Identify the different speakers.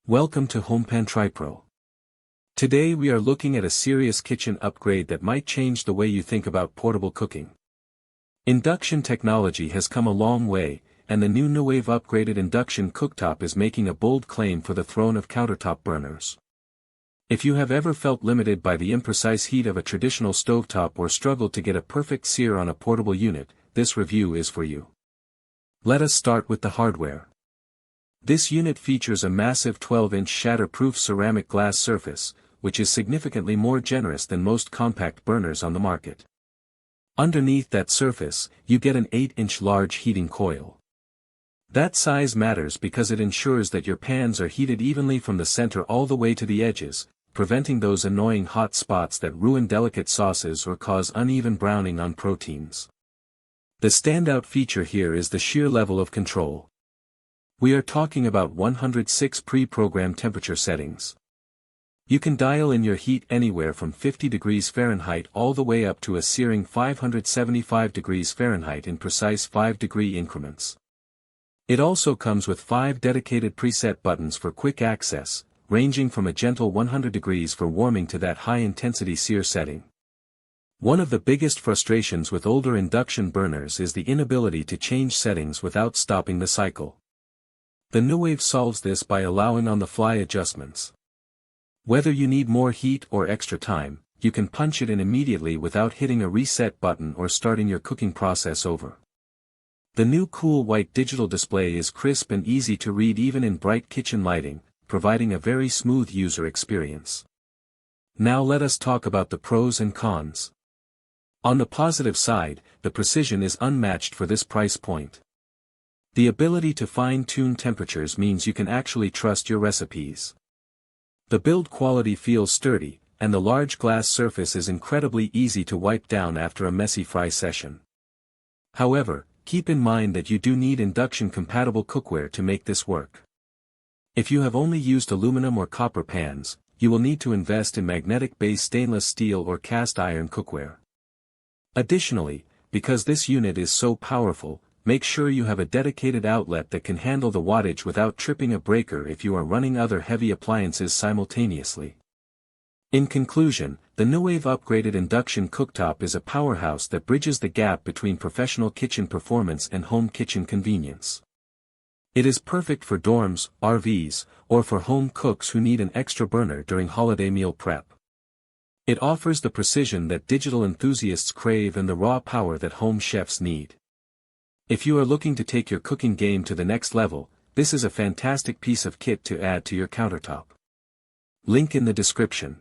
Speaker 1: Welcome to HomePan TriPro. Today we are looking at a serious kitchen upgrade that might change the way you think about portable cooking. Induction technology has come a long way, and the new Nuwave Upgraded Induction Cooktop is making a bold claim for the throne of countertop burners. If you have ever felt limited by the imprecise heat of a traditional stovetop or struggled to get a perfect sear on a portable unit, this review is for you. Let us start with the hardware. This unit features a massive 12-inch shatter-proof ceramic glass surface, which is significantly more generous than most compact burners on the market. Underneath that surface, you get an 8-inch large heating coil. That size matters because it ensures that your pans are heated evenly from the center all the way to the edges, preventing those annoying hot spots that ruin delicate sauces or cause uneven browning on proteins. The standout feature here is the sheer level of control. We are talking about 106 pre-programmed temperature settings. You can dial in your heat anywhere from 50 degrees Fahrenheit all the way up to a searing 575 degrees Fahrenheit in precise 5-degree increments. It also comes with 5 dedicated preset buttons for quick access, ranging from a gentle 100 degrees for warming to that high-intensity sear setting. One of the biggest frustrations with older induction burners is the inability to change settings without stopping the cycle. The Nuwave solves this by allowing on-the-fly adjustments. Whether you need more heat or extra time, you can punch it in immediately without hitting a reset button or starting your cooking process over. The new cool white digital display is crisp and easy to read even in bright kitchen lighting, providing a very smooth user experience. Now let us talk about the pros and cons. On the positive side, the precision is unmatched for this price point. The ability to fine-tune temperatures means you can actually trust your recipes. The build quality feels sturdy, and the large glass surface is incredibly easy to wipe down after a messy fry session. However, keep in mind that you do need induction-compatible cookware to make this work. If you have only used aluminum or copper pans, you will need to invest in magnetic-based stainless steel or cast iron cookware. Additionally, because this unit is so powerful, make sure you have a dedicated outlet that can handle the wattage without tripping a breaker if you are running other heavy appliances simultaneously. In conclusion, the Nuwave Upgraded Induction Cooktop is a powerhouse that bridges the gap between professional kitchen performance and home kitchen convenience. It is perfect for dorms, RVs, or for home cooks who need an extra burner during holiday meal prep. It offers the precision that digital enthusiasts crave and the raw power that home chefs need. If you are looking to take your cooking game to the next level, this is a fantastic piece of kit to add to your countertop. Link in the description.